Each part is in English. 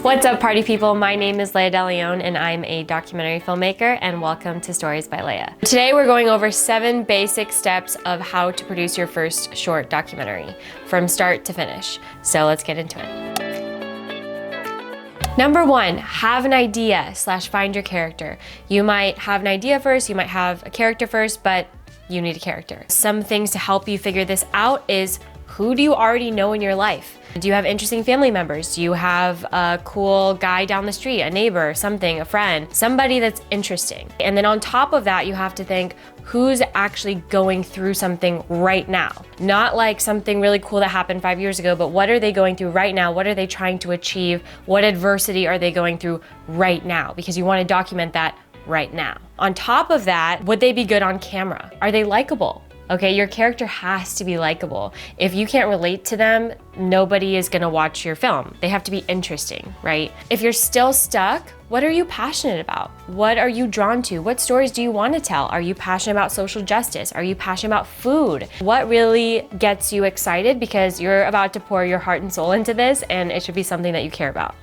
What's up, party people? My name is Leia DeLeon and I'm a documentary filmmaker, and welcome to Stories by Leia. Today we're going over 7 basic steps of how to produce your first short documentary from start to finish. So let's get into it. Number 1, have an idea / find your character. You might have an idea first, you might have a character first, but you need a character. Some things to help you figure this out is, who do you already know in your life? Do you have interesting family members? Do you have a cool guy down the street, a neighbor, something, a friend, somebody that's interesting? And then on top of that, you have to think, who's actually going through something right now? Not like something really cool that happened 5 years ago, but what are they going through right now? What are they trying to achieve? What adversity are they going through right now? Because you want to document that right now. On top of that, would they be good on camera? Are they likable? Okay, your character has to be likable. If you can't relate to them, nobody is gonna watch your film. They have to be interesting, right? If you're still stuck, what are you passionate about? What are you drawn to? What stories do you want to tell? Are you passionate about social justice? Are you passionate about food? What really gets you excited? Because you're about to pour your heart and soul into this, and it should be something that you care about.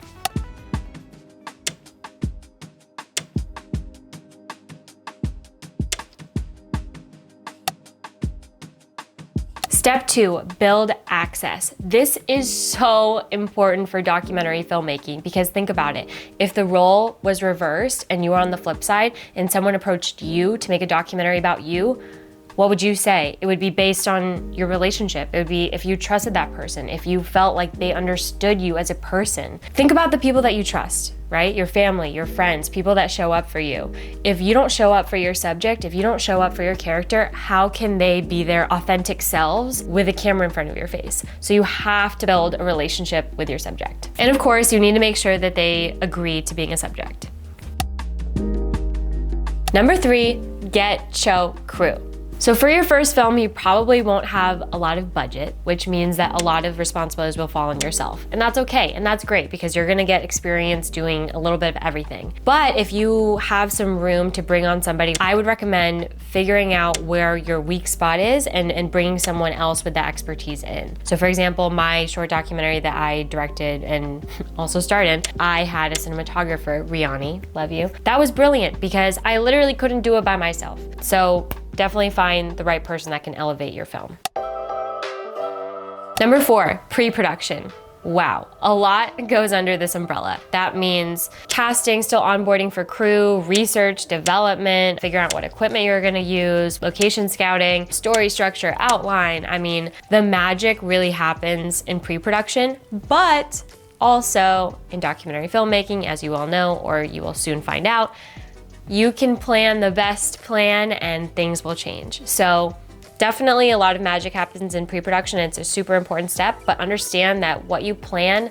Step 2, build access. This is so important for documentary filmmaking because think about it. If the role was reversed and you were on the flip side and someone approached you to make a documentary about you, what would you say? It would be based on your relationship. It would be if you trusted that person, if you felt like they understood you as a person. Think about the people that you trust, right? Your family, your friends, people that show up for you. If you don't show up for your subject, if you don't show up for your character, how can they be their authentic selves with a camera in front of your face? So you have to build a relationship with your subject. And of course, you need to make sure that they agree to being a subject. Number 3, get show crew. So for your first film, you probably won't have a lot of budget, which means that a lot of responsibilities will fall on yourself. And that's okay, and that's great because you're gonna get experience doing a little bit of everything. But if you have some room to bring on somebody, I would recommend figuring out where your weak spot is and bringing someone else with that expertise in. So for example, my short documentary that I directed and also starred in, I had a cinematographer, Riani, love you. That was brilliant because I literally couldn't do it by myself. So definitely find the right person that can elevate your film. Number 4, pre-production. Wow, a lot goes under this umbrella. That means casting, still onboarding for crew, research, development, figuring out what equipment you're gonna use, location scouting, story structure, outline. I mean, the magic really happens in pre-production, but also in documentary filmmaking, as you all know, or you will soon find out, you can plan the best plan and things will change. So definitely a lot of magic happens in pre-production. It's a super important step, but understand that what you plan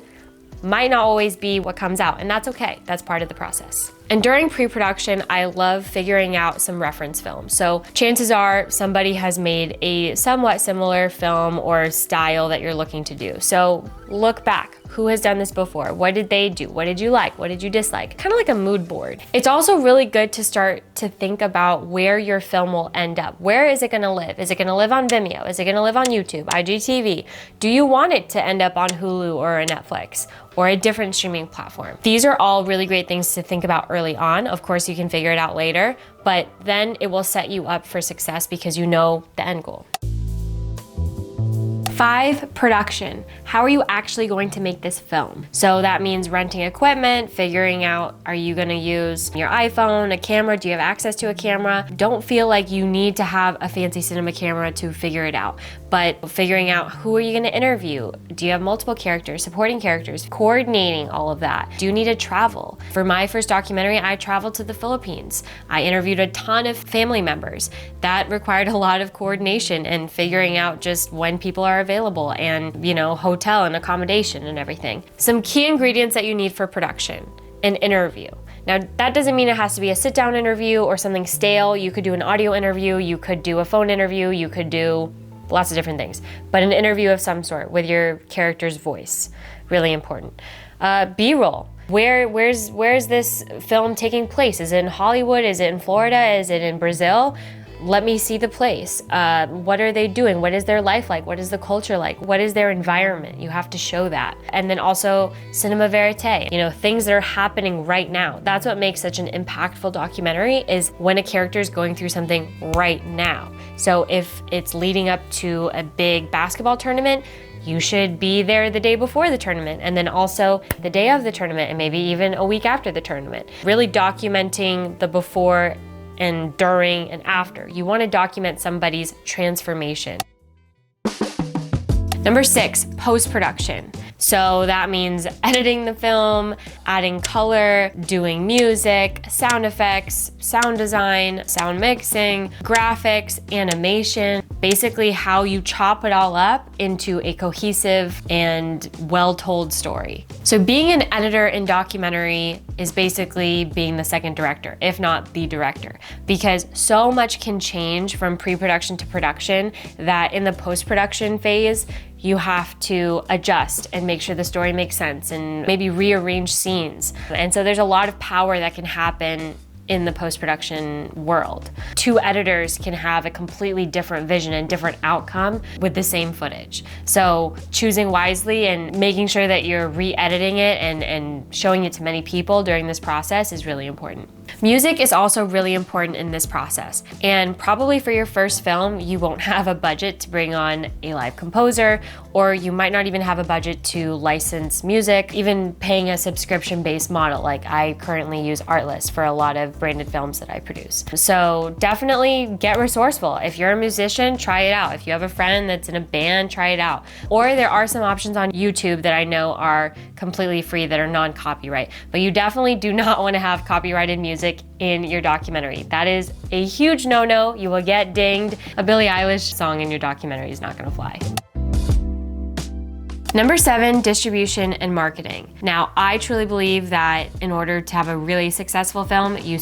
might not always be what comes out, and that's okay. That's part of the process. And during pre-production, I love figuring out some reference films. So chances are somebody has made a somewhat similar film or style that you're looking to do. So look back. Who has done this before? What did they do? What did you like? What did you dislike? Kind of like a mood board. It's also really good to start to think about where your film will end up. Where is it gonna live? Is it gonna live on Vimeo? Is it gonna live on YouTube, IGTV? Do you want it to end up on Hulu or a Netflix or a different streaming platform? These are all really great things to think about early on. Of course, you can figure it out later, but then it will set you up for success because you know the end goal. 5, production. How are you actually going to make this film? So that means renting equipment, figuring out, are you gonna use your iPhone, a camera? Do you have access to a camera? Don't feel like you need to have a fancy cinema camera to figure it out, but figuring out who are you gonna interview? Do you have multiple characters, supporting characters, coordinating all of that? Do you need to travel? For my first documentary, I traveled to the Philippines. I interviewed a ton of family members. That required a lot of coordination and figuring out just when people are available and, you know, hotel and accommodation and everything. Some key ingredients that you need for production: an interview. Now, that doesn't mean it has to be a sit-down interview or something stale. You could do an audio interview, you could do a phone interview, you could do lots of different things, but an interview of some sort with your character's voice, really important. B-roll. Where's this film taking place? Is it in Hollywood? Is it in Florida? Is it in Brazil? let me see the place. What are they doing? What is their life like? What is the culture like? What is their environment? You have to show that. And then also cinema verite, things that are happening right now. That's what makes such an impactful documentary, is when a character is going through something right now. So if it's leading up to a big basketball tournament, you should be there the day before the tournament, and then also the day of the tournament, and maybe even a week after the tournament. Really documenting the before and during and after. You want to document somebody's transformation. Number 6, post-production. So that means editing the film, adding color, doing music, sound effects, sound design, sound mixing, graphics, animation, basically how you chop it all up into a cohesive and well-told story. So being an editor in documentary is basically being the second director, if not the director, because so much can change from pre-production to production that in the post-production phase, you have to adjust and make sure the story makes sense and maybe rearrange scenes. And so there's a lot of power that can happen in the post-production world. 2 editors can have a completely different vision and different outcome with the same footage. So choosing wisely and making sure that you're re-editing it and showing it to many people during this process is really important. Music is also really important in this process. And probably for your first film, you won't have a budget to bring on a live composer, or you might not even have a budget to license music, even paying a subscription-based model. Like I currently use Artlist for a lot of branded films that I produce. So definitely get resourceful. If you're a musician, try it out. If you have a friend that's in a band, try it out. Or there are some options on YouTube that I know are completely free that are non-copyright. But you definitely do not want to have copyrighted music in your documentary. That is a huge no-no. You will get dinged. A Billie Eilish song in your documentary is not gonna fly. Number 7, distribution and marketing. Now, I truly believe that in order to have a really successful film, you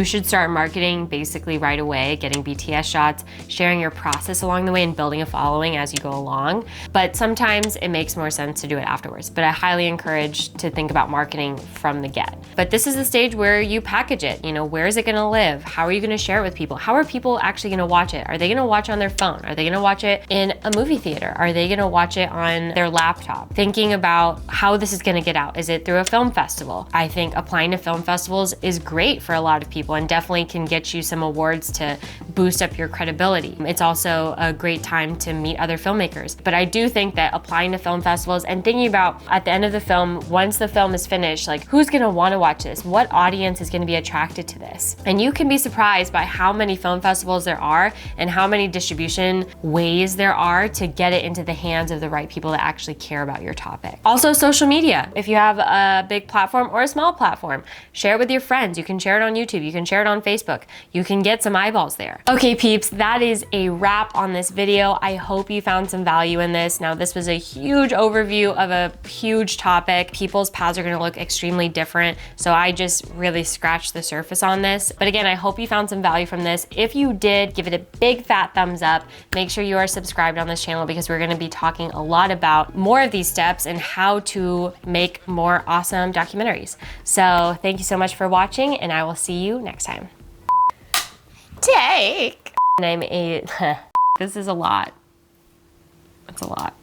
should start marketing basically right away, getting BTS shots, sharing your process along the way, and building a following as you go along. But sometimes it makes more sense to do it afterwards. But I highly encourage to think about marketing from the get. But this is the stage where you package it. Where is it gonna live? How are you gonna share it with people? How are people actually gonna watch it? Are they gonna watch on their phone? Are they gonna watch it in a movie theater? Are they gonna watch it on their laptop? Thinking about how this is gonna get out. Is it through a film festival? I think applying to film festivals is great for a lot of people and definitely can get you some awards to boost up your credibility. It's also a great time to meet other filmmakers. But I do think that applying to film festivals and thinking about at the end of the film, once the film is finished, like who's gonna wanna watch this? What audience is gonna be attracted to this? And you can be surprised by how many film festivals there are and how many distribution ways there are to get it into the hands of the right people that actually care about your topic. Also, social media. If you have a big platform or a small platform, share it with your friends. You can share it on YouTube. You can share it on Facebook. You can get some eyeballs there. Okay, peeps, that is a wrap on this video. I hope you found some value in this. Now, this was a huge overview of a huge topic. People's paths are gonna look extremely different, so I just really scratched the surface on this. But again, I hope you found some value from this. If you did, give it a big fat thumbs up. Make sure you are subscribed on this channel because we're gonna be talking a lot about more of these steps and how to make more awesome documentaries. So thank you so much for watching, and I will see you next time. Take. And I'm a, this is a lot. That's a lot.